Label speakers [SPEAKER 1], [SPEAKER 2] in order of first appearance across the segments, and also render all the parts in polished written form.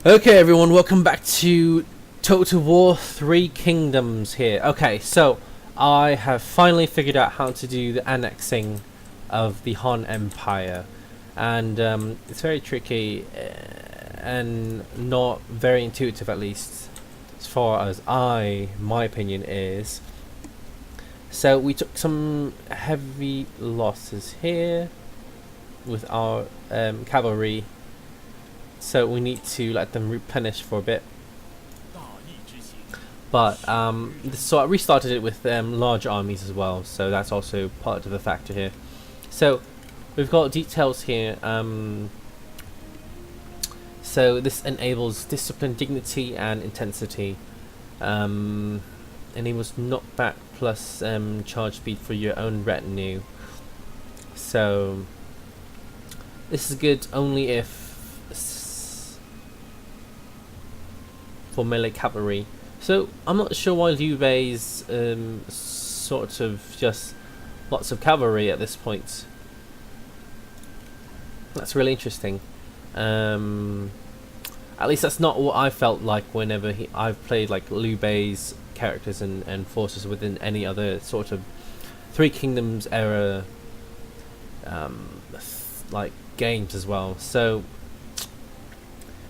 [SPEAKER 1] Okay, everyone, welcome back to Total War 3 Kingdoms here. Okay, so I have finally figured out how to do the annexing of the Han Empire. And it's very tricky and not very intuitive, at least, as far as my opinion is. So we took some heavy losses here with our cavalry. So we need to let them replenish for a bit. But so I restarted it with large armies as well, so that's also part of the factor here. So we've got details here. So this enables discipline, dignity, and intensity. Enables knockback plus charge speed for your own retinue. So this is good only if for melee cavalry. So I'm not sure why Liu Bei's sort of just lots of cavalry at this point. That's really interesting. At least that's not what I felt like whenever I've played like Liu Bei's characters and forces within any other sort of Three Kingdoms era like games as well. So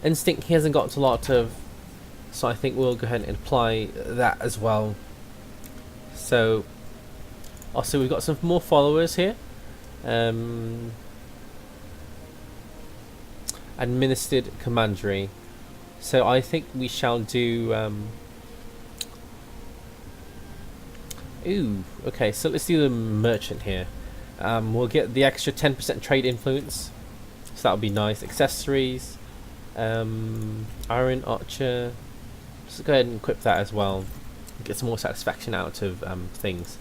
[SPEAKER 1] instinct he hasn't got a lot of, so I think we'll go ahead and apply that as well. So also we've got some more followers here. Administered commandery. So I think we shall do okay, so let's do the merchant here. We'll get the extra 10% trade influence, so that'll be nice. Accessories, iron archer. Let's go ahead and equip that as well. Get some more satisfaction out of things.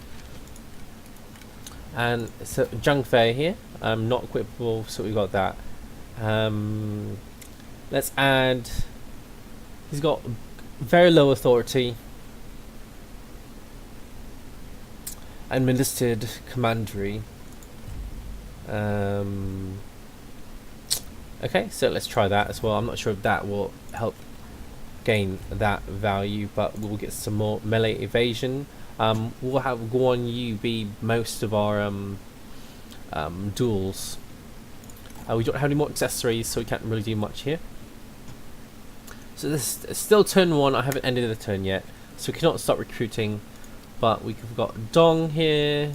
[SPEAKER 1] And so Zhang Fei here, not equipable, so we got that. Let's add. He's got very low authority. Administered commandery. Okay, so let's try that as well. I'm not sure if that will help gain that value, but we'll get some more melee evasion. We'll have Guan Yu be most of our duels. We don't have any more accessories, so we can't really do much here. So this is still turn 1. I haven't ended the turn yet, so we cannot start recruiting. But we've got Dong here,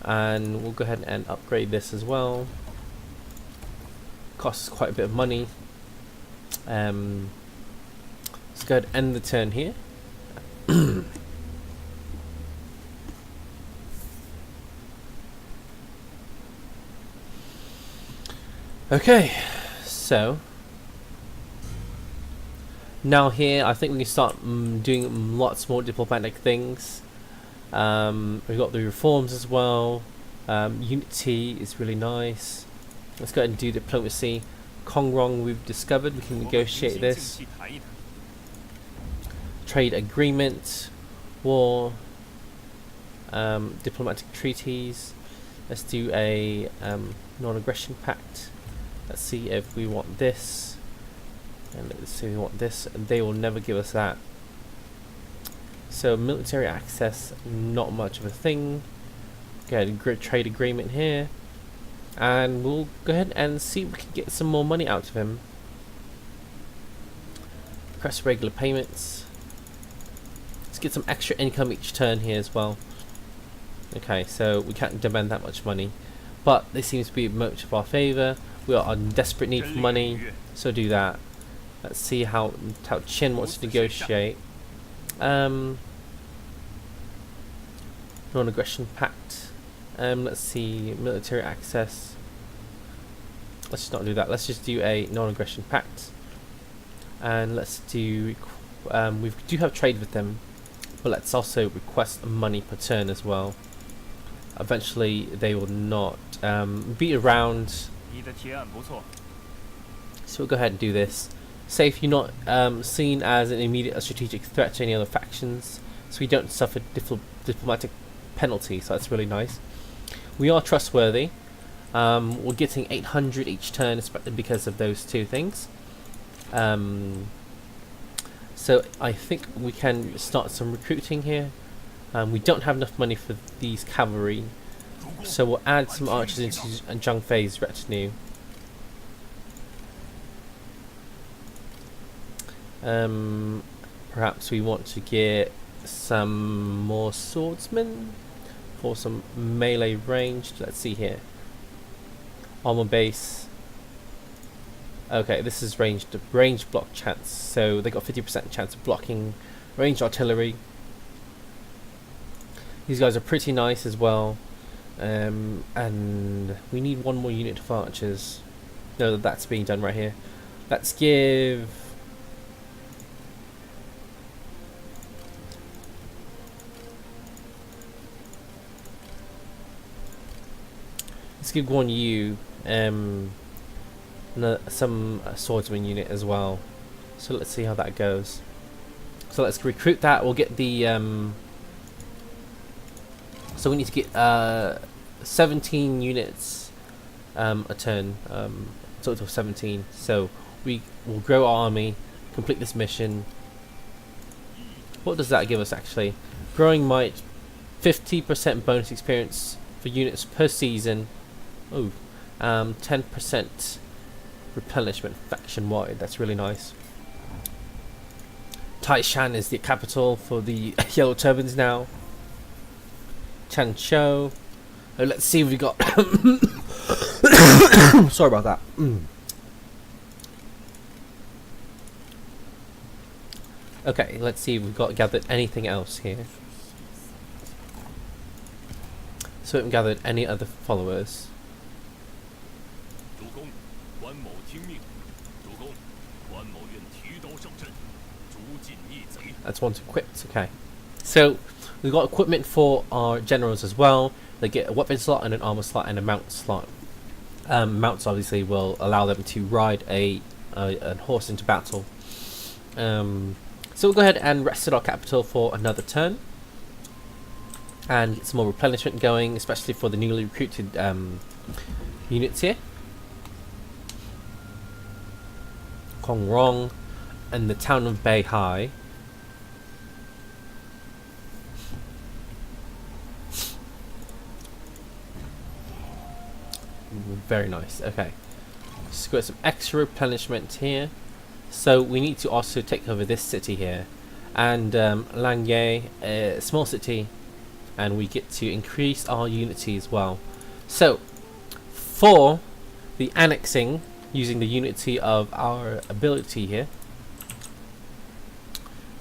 [SPEAKER 1] and we'll go ahead and upgrade this as well. Costs quite a bit of money. Let's go ahead and end the turn here. Okay, so now here I think we can start doing lots more diplomatic things. We've got the reforms as well. Unity is really nice. Let's go ahead and do diplomacy. Kongrong we've discovered, we can negotiate this. Trade agreement, war, diplomatic treaties. Let's do a non-aggression pact. Let's see if we want this, and let's see if we want this, and they will never give us that. So military access, not much of a thing. Go ahead and trade agreement here, and we'll go ahead and see if we can get some more money out of him. Request regular payments. Let's get some extra income each turn here as well. Okay, so we can't demand that much money, but this seems to be much of our favour. We are in desperate need for money, so do that. Let's see how Qin wants to negotiate. Non-aggression pact. Let's see, military access. Let's just not do that. Let's just do a non-aggression pact, and let's do. We do have trade with them, but let's also request money per turn as well. Eventually, they will not be around. So we'll go ahead and do this. Say if you're not seen as an immediate strategic threat to any other factions, so we don't suffer diplomatic penalty, so that's really nice. We are trustworthy. We're getting 800 each turn because of those two things. So I think we can start some recruiting here. We don't have enough money for these cavalry, so we'll add some archers into Zhang Fei's retinue. Perhaps we want to get some more swordsmen for some melee range. Let's see here. Armor base. Okay, this is range block chance. So they got 50% chance of blocking ranged artillery. These guys are pretty nice as well. And we need one more unit of archers. No, that's being done right here. Let's give... Let's give Guan Yu some swordsman unit as well. So let's see how that goes. So let's recruit that. We'll get the... So we need to get 17 units a turn, total of 17. So we will grow our army, complete this mission. What does that give us actually? Growing might, 50% bonus experience for units per season. Ooh, 10% replenishment faction wide. That's really nice. Taishan is the capital for the Yellow Turbans now. Chanchou. Oh, let's see if we got. Sorry about that. Okay, let's see if we've got gathered anything else here. So we haven't gathered any other followers. That's one equipped. Okay, so we've got equipment for our generals as well. They get a weapon slot and an armor slot and a mount slot. Mounts obviously will allow them to ride a horse into battle. So we'll go ahead and rest at our capital for another turn and get some more replenishment going, especially for the newly recruited units here. Kongrong and the town of Beihai. Very nice. Okay, so got some extra replenishment here. So we need to also take over this city here, and Langye, a small city, and we get to increase our unity as well. So for the annexing, using the unity of our ability here,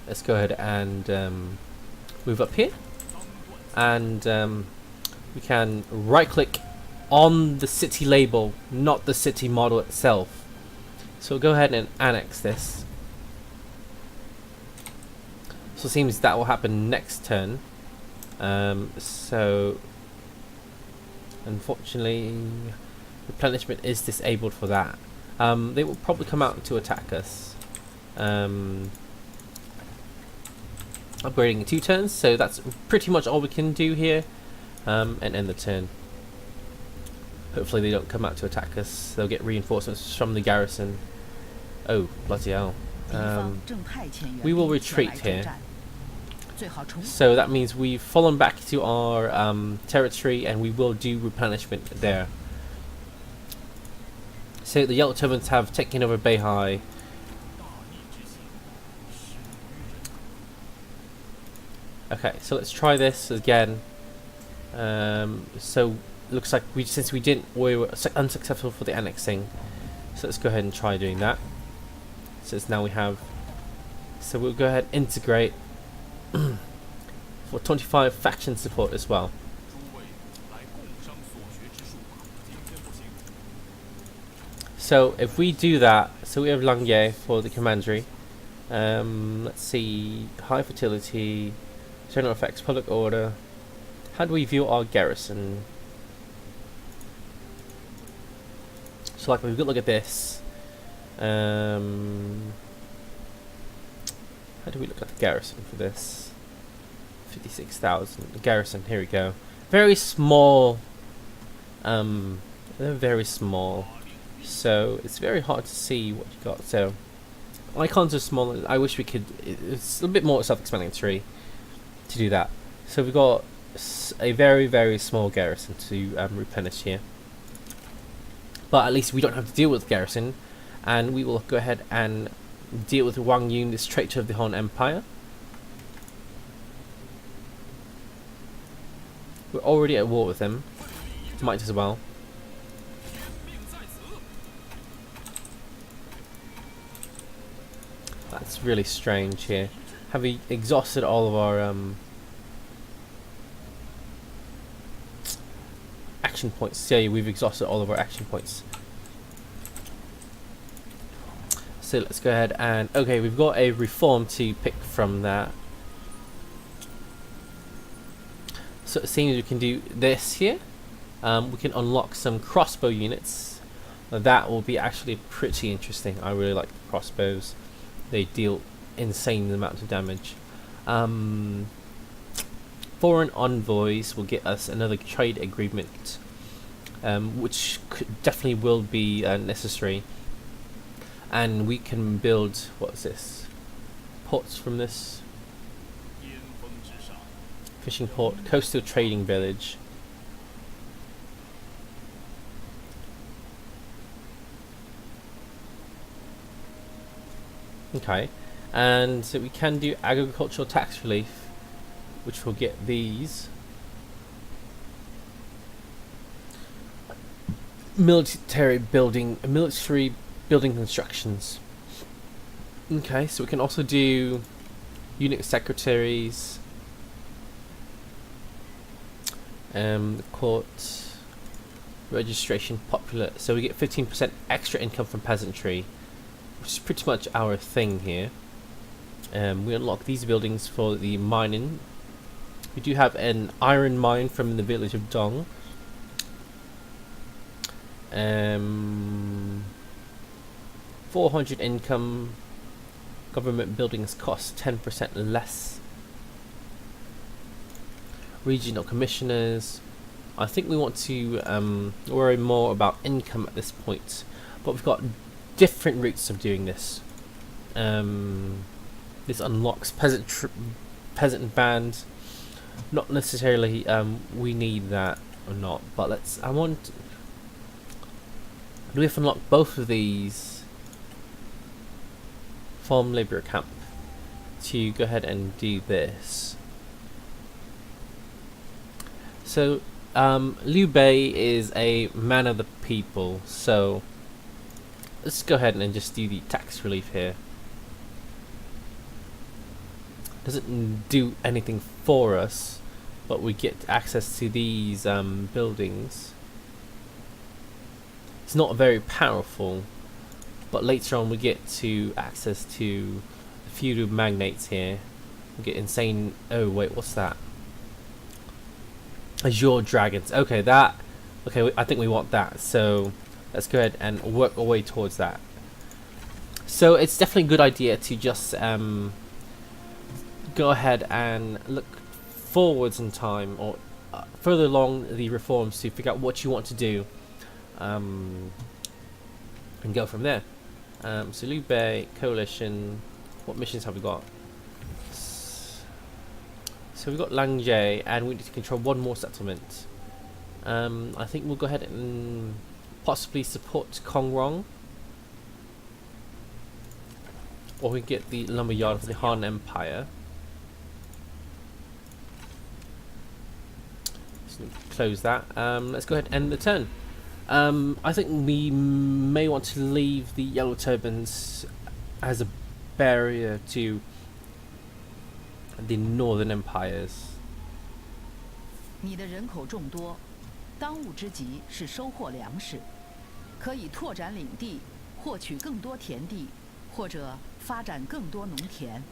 [SPEAKER 1] let's go ahead and move up here, and we can right click on the city label, not the city model itself. So we'll go ahead and annex this. So it seems that will happen next turn. So unfortunately replenishment is disabled for that. They will probably come out to attack us. Upgrading in 2 turns, so that's pretty much all we can do here, and end the turn. Hopefully they don't come out to attack us. They'll get reinforcements from the garrison. Oh, bloody hell. We will retreat here. So that means we've fallen back to our territory, and we will do replenishment there. So the Yellow Turbans have taken over Beihai. Okay, so let's try this again. So looks like since we were unsuccessful for the annexing, so let's go ahead and try doing that. So now we have, so we'll go ahead and integrate for 25 faction support as well. So if we do that, so we have Langye for the commandery. Let's see, high fertility, general effects, public order. How do we view our garrison? So like we've got to look at this. How do we look at the garrison for this? 56,000. The garrison, here we go. Very small. They're very small. So it's very hard to see what you got. So icons are smaller. I wish we could. It's a bit more self-explanatory to do that. So we've got a very, very small garrison to replenish here. But at least we don't have to deal with garrison, and we will go ahead and deal with Wang Yun, this traitor of the Han Empire. We're already at war with him. Might as well. That's really strange here. Have we exhausted all of our action points? Yeah, we've exhausted all of our action points. So let's go ahead and... Okay, we've got a reform to pick from that. So it seems we can do this here. We can unlock some crossbow units. Now that will be actually pretty interesting. I really like the crossbows. They deal insane amounts of damage. Foreign envoys will get us another trade agreement, which definitely will be necessary. And we can build, what's this? Ports from this. Fishing port, coastal trading village. Okay, and so we can do agricultural tax relief, which will get these. Military building constructions. Okay, so we can also do unit secretaries, court registration popular. So we get 15% extra income from peasantry, which is pretty much our thing here. We unlock these buildings for the mining. We do have an iron mine from the village of Dong. 400 income. Government buildings cost 10% less. Regional commissioners. I think we want to worry more about income at this point, but we've got different routes of doing this. This unlocks peasant band. Not necessarily we need that or not, but let's. Do we have to unlock both of these? Farm labor camp to go ahead and do this. So Liu Bei is a man of the people, so let's go ahead and just do the tax relief here. Doesn't do anything for us, but we get access to these buildings. It's not very powerful, but later on we get to access to the feudal magnates here. We get insane. Oh wait, what's that? Azure dragons. Okay, that. Okay, I think we want that. So let's go ahead and work our way towards that. So it's definitely a good idea to just go ahead and look forwards in time, or further along the reforms, to figure out what you want to do, and go from there. So Liu Bei coalition. What missions have we got? So we've got Langye, and we need to control one more settlement. I think we'll go ahead and possibly support Kongrong, or we get the lumberyard for the Han Empire. So close that. Let's go ahead and end the turn. I think we may want to leave the yellow turbans as a barrier to the northern empires.
[SPEAKER 2] 你的人口众多，当务之急是收获粮食，可以拓展领地，获取更多田地，或者发展更多农田。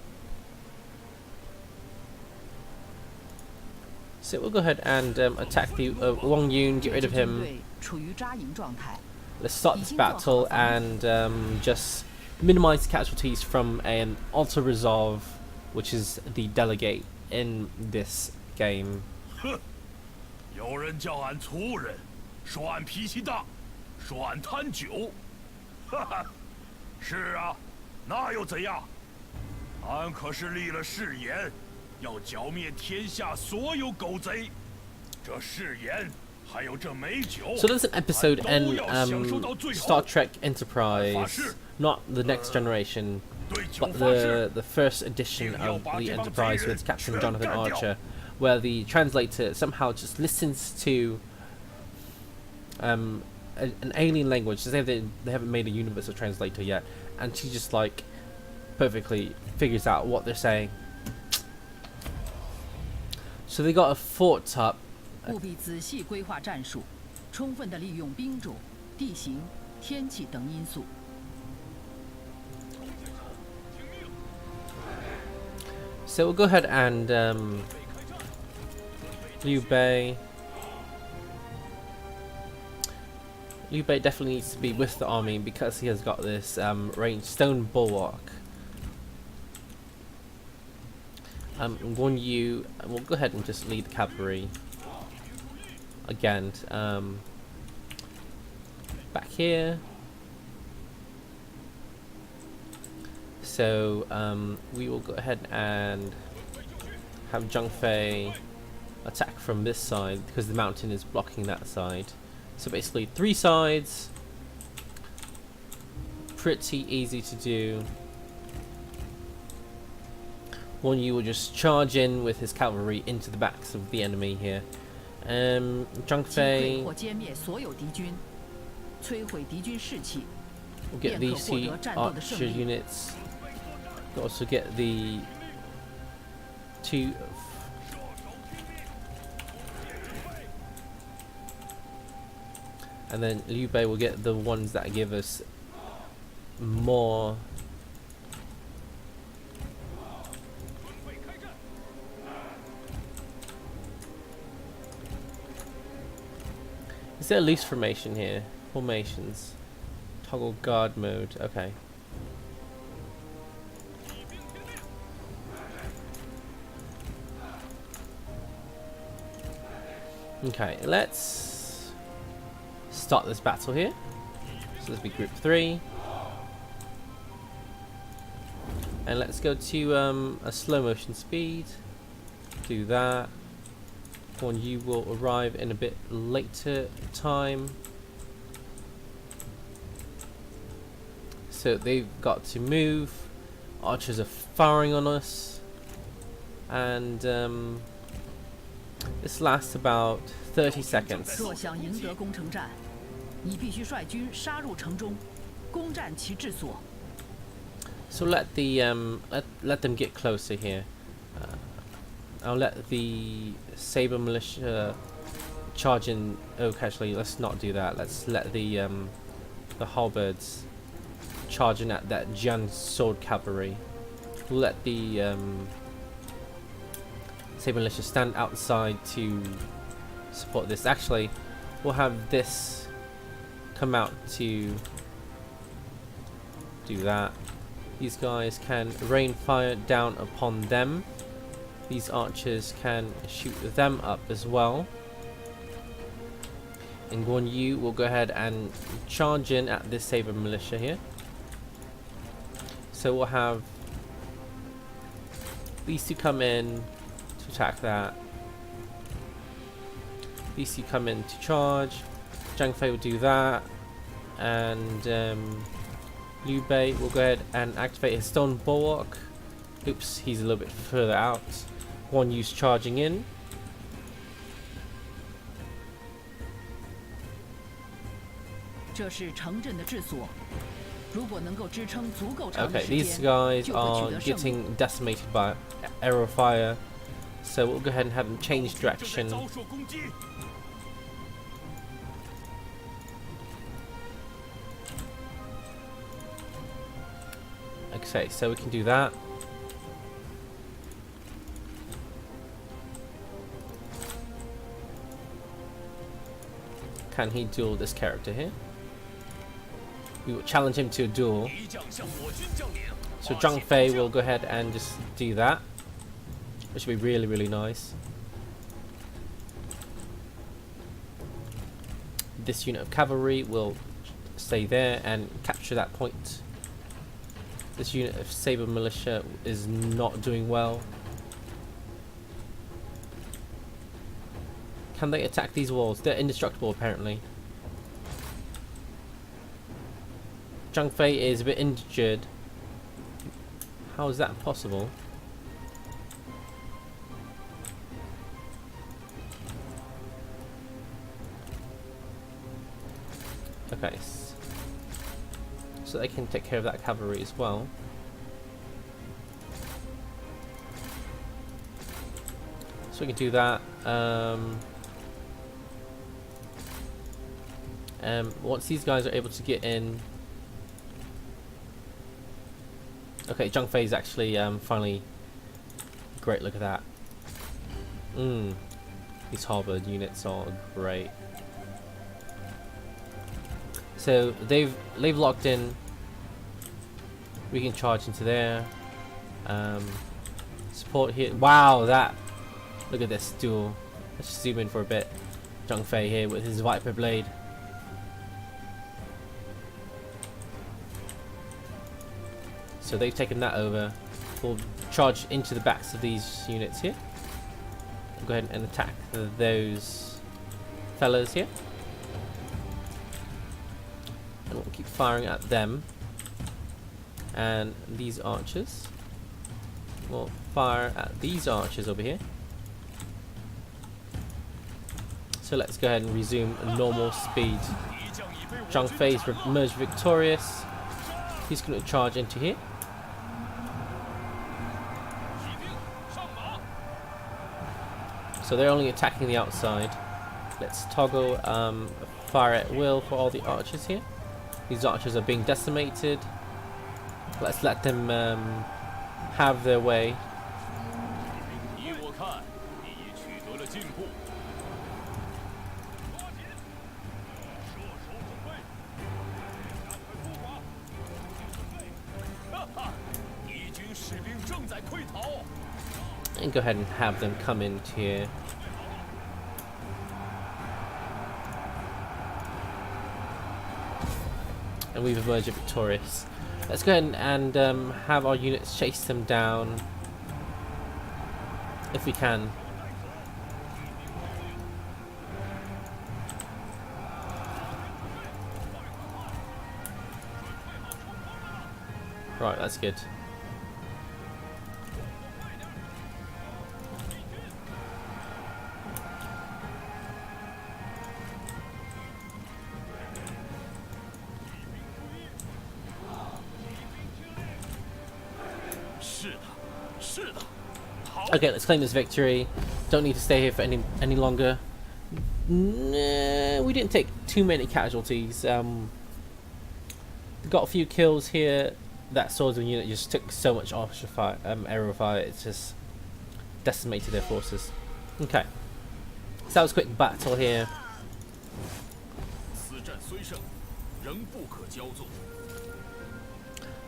[SPEAKER 1] So we'll go ahead and attack the Wang Yun, get rid of him. Let's start this battle and just minimize casualties from an auto resolve, which is the delegate in this game.
[SPEAKER 3] 有人叫俺粗人，说俺脾气大，说俺贪酒。哈哈，是啊，那又怎样？俺可是立了誓言，要剿灭天下所有狗贼。这誓言，还有这美酒，
[SPEAKER 1] So there's an episode
[SPEAKER 3] 俺
[SPEAKER 1] in
[SPEAKER 3] 都要享受到最后。
[SPEAKER 1] Star Trek Enterprise, not the next generation,
[SPEAKER 3] 对酒
[SPEAKER 1] but
[SPEAKER 3] 发誓，
[SPEAKER 1] the first edition of the Enterprise with Captain Jonathan Archer, where the translator somehow just listens to an alien language. They haven't made a universal translator yet, and she just like perfectly figures out what they're saying. So they got a fort up.
[SPEAKER 2] 务必仔细规划战术，充分地利用兵种、地形、天气等因素。
[SPEAKER 1] So we'll go ahead and Liu Bei. Liu Bei definitely needs to be with the army because he has got this ranged stone bulwark. Guan Yu, we'll go ahead and just lead the cavalry again. Back here. So we will go ahead and have Zhang Fei attack from this side because the mountain is blocking that side. So basically 3 sides, pretty easy to do. One Yu will just charge in with his cavalry into the backs of the enemy here. Zhang
[SPEAKER 2] 击溃
[SPEAKER 1] Fei
[SPEAKER 2] 或歼灭所有敌军，摧毁敌军士气，
[SPEAKER 1] will get
[SPEAKER 2] 便可
[SPEAKER 1] these
[SPEAKER 2] 获
[SPEAKER 1] two
[SPEAKER 2] 得战斗的胜
[SPEAKER 1] archer
[SPEAKER 2] 利。
[SPEAKER 1] units. You'll also get the 2. And then Liu Bei will get the ones that give us more. Is there a loose formation here? Formations. Toggle guard mode. Okay. Okay, let's start this battle here. So this will be group 3. And let's go to a slow motion speed. Do that. One you will arrive in a bit later time. So they've got to move. Archers are firing on us. And this lasts about 30 seconds.
[SPEAKER 2] 若想赢得攻城战，你必须率军杀入城中，攻占其治所。
[SPEAKER 1] So let the let them get closer here. I'll let the Saber militia charge in. Oh, actually, let's not do that. Let's let the halberds charge in at that Jian sword cavalry. We'll let the Saber militia stand outside to support this. Actually, we'll have this come out to do that. These guys can rain fire down upon them. These archers can shoot them up as well. And Guan Yu will go ahead and charge in at this Saber militia here. So we'll have these two come in to attack that. These two come in to charge. Zhang Fei will do that. And Liu Bei will go ahead and activate his stone bulwark. Oops, he's a little bit further out. One Yu's charging in. Okay, these guys are getting decimated by arrow fire. So we'll go ahead and have them change direction. Okay, so we can do that. Can he duel this character here? We will challenge him to a duel. So Zhang Fei will go ahead and just do that, which will be really, really nice. This unit of cavalry will stay there and capture that point. This unit of Saber Militia is not doing well. Can they attack these walls? They're indestructible apparently. Zhang Fei is a bit injured. How is that possible? Okay, so they can take care of that cavalry as well. So we can do that. Once these guys are able to get in. Okay, Zhang Fei is actually finally great. Look at that. These harbour units are great. So they've locked in. We can charge into there. Support here. Wow, that. Look at this duel. Let's just zoom in for a bit. Zhang Fei here with his Viper blade. So they've taken that over. We'll charge into the backs of these units here. We'll go ahead and attack those fellas here. And we'll keep firing at them. And these archers. We'll fire at these archers over here. So let's go ahead and resume normal speed. Zhang Fei's emerged victorious. He's going to charge into here. So they're only attacking the outside. Let's toggle fire at will for all the archers here. These archers are being decimated. Let's let them have their way. And go ahead and have them come in here. And we've emerged victorious. Let's go ahead and have our units chase them down if we can. Right, that's good. Okay, let's claim this victory. Don't need to stay here for any longer. Nah, we didn't take too many casualties. Got a few kills here. That swordsman unit just took so much arrow fire. It's just decimated their forces. Okay, so that was a quick battle here.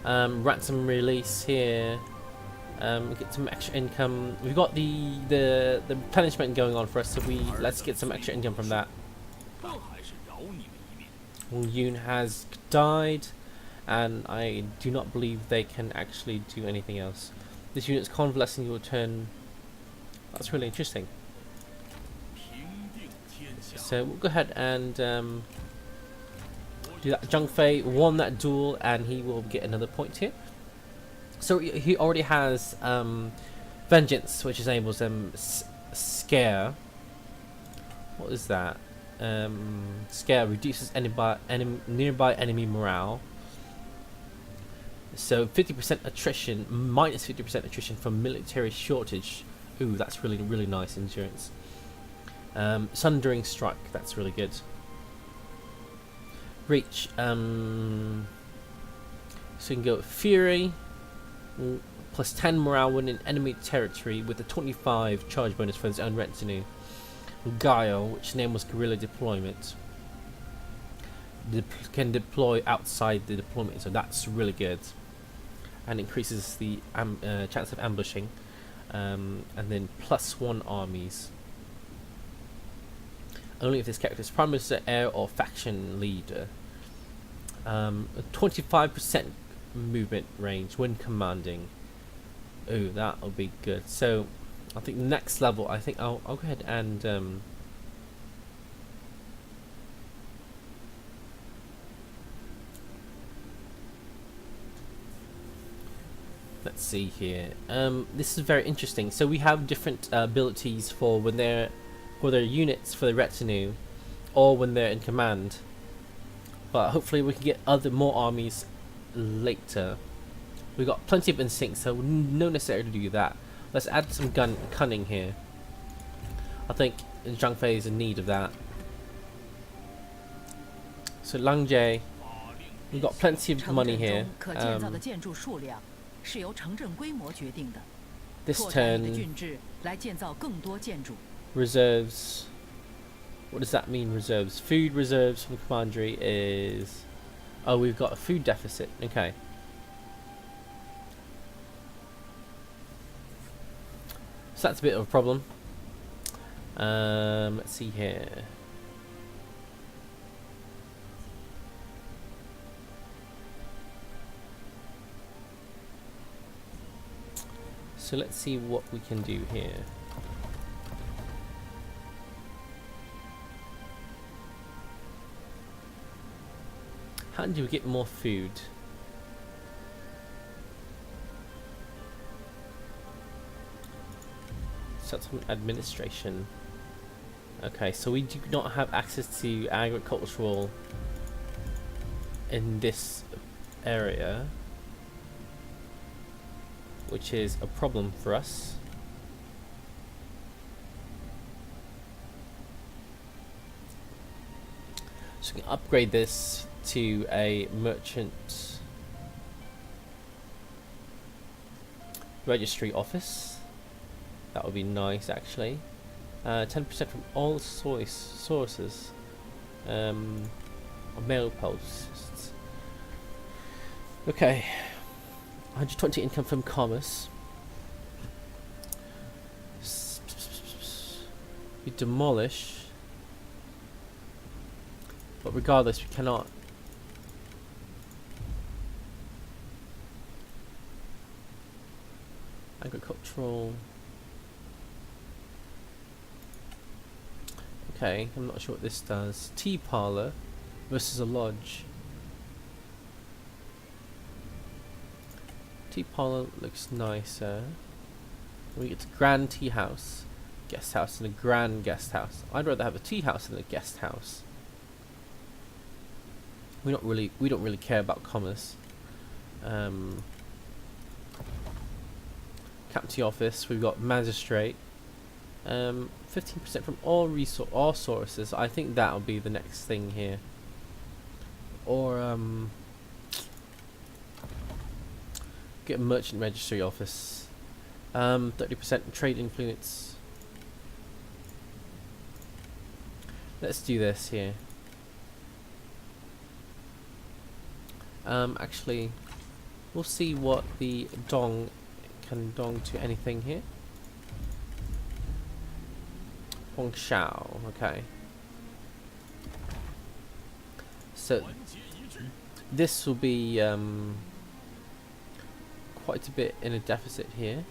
[SPEAKER 1] Ransom release here. Get some extra income. We've got the replenishment going on for us, so let's get some extra income from that. Wang Yun has died, and I do not believe they can actually do anything else. This unit's convalescing your turn. That's really interesting. So we'll go ahead and do that. Zhang Fei won that duel, and he will get another point here. So he already has Vengeance, which enables them Scare. What is that? Scare reduces nearby enemy morale. So 50% attrition, minus 50% attrition from military shortage. Ooh, that's really nice endurance. Sundering Strike, that's really good. Reach. So we can go with Fury. Plus 10 morale when in enemy territory with a 25 charge bonus for his own retinue. Guile, which enables guerrilla deployment. Can deploy outside the deployment, so that's really good. And increases the chance of ambushing. And then +1 armies. Only if this character is Prime Minister, heir, or faction leader. 25% movement range when commanding. Oh, that'll be good. So I think next level, I think I'll go ahead and let's see here. This is very interesting. So we have different abilities for when they're for their units, for the retinue, or when they're in command. But hopefully we can get more armies later. We've got plenty of instinct, so no necessary to do that. Let's add some cunning here. I think Zhang Fei is in need of that. So Langye, we've got plenty of money here. This turn, reserves. What does that mean, reserves? Food reserves from the commandery is... Oh, we've got a food deficit. Okay. So that's a bit of a problem. Let's see here. So let's see what we can do here. How do we get more food? Settlement administration. Okay, so we do not have access to agricultural in this area, which is a problem for us. So we can upgrade this to a merchant registry office. That would be nice, actually. 10% from all sources. Mail posts. Okay. 120 income from commerce. We demolish. But regardless, we cannot. Agricultural. Okay, I'm not sure what this does. Tea parlor versus a lodge. Tea parlor looks nicer. We get a grand tea house, guest house, and a grand guest house. I'd rather have a tea house than a guest house. We don't really care about commerce. Captain office. We've got magistrate. 15% from all sources. I think that'll be the next thing here. Or get a merchant registry office. 30% trade influence. Let's do this here. Actually, we'll see what the dong can dong to anything here. Hong Shao, okay. So this will be quite a bit in a deficit here.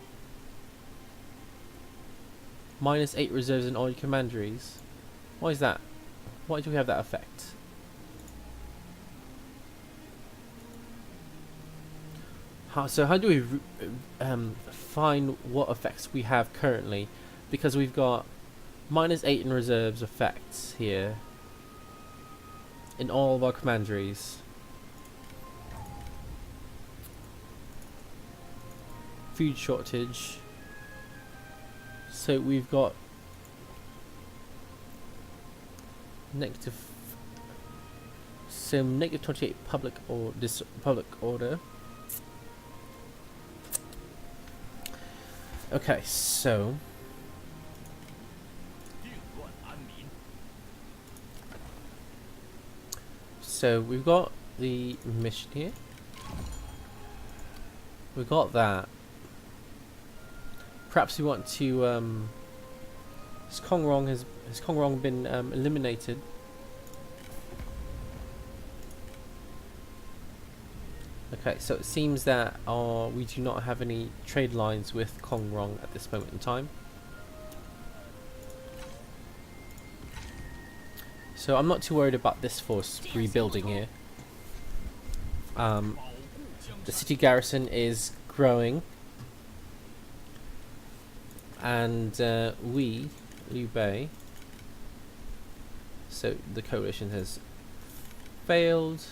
[SPEAKER 1] -8 reserves in all your commanderies. Why is that? Why do we have that effect? How do we find what effects we have currently? Because we've got -8 in reserves effects here in all of our commanderies. Food shortage. So we've got negative. So -28 public order. Okay, so we've got the mission here. We got that. Perhaps we want to. Has Kong Rong been eliminated? Okay, so it seems that we do not have any trade lines with Kongrong at this moment in time. So I'm not too worried about this force rebuilding here. The city garrison is growing, and we, Liu Bei, so the coalition has failed.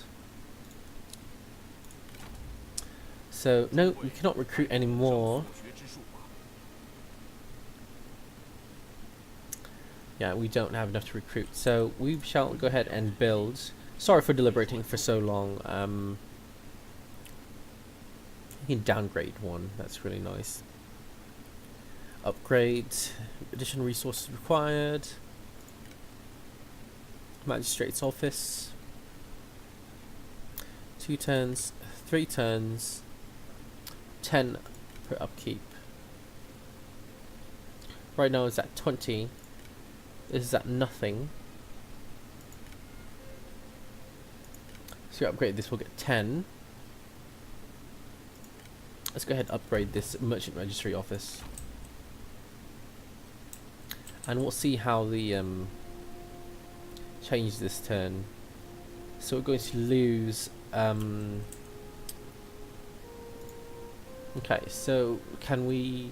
[SPEAKER 1] So no, we cannot recruit anymore. Yeah, we don't have enough to recruit, so we shall go ahead and build. Sorry for deliberating for so long. You can downgrade one, that's really nice. Upgrade, additional resources required. Magistrate's office. 2 turns, 3 turns, 10 per upkeep. Right now it's at 20. This is at nothing. So we upgrade this, we'll get 10. Let's go ahead and upgrade this merchant registry office. And we'll see how the change this turn. So we're going to lose okay, so can we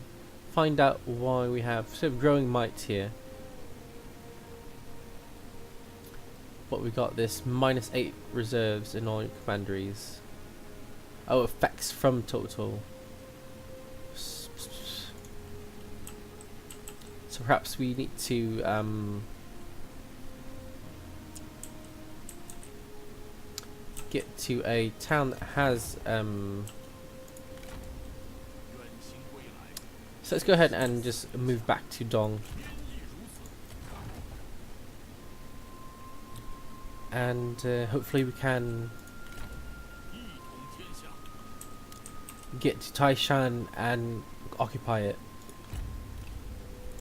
[SPEAKER 1] find out why we have sort of growing might here? But we got this -8 reserves in all commanderies. Oh, effects from total. So perhaps we need to get to a town that has so let's go ahead and just move back to Dong. And hopefully we can get to Taishan and occupy it.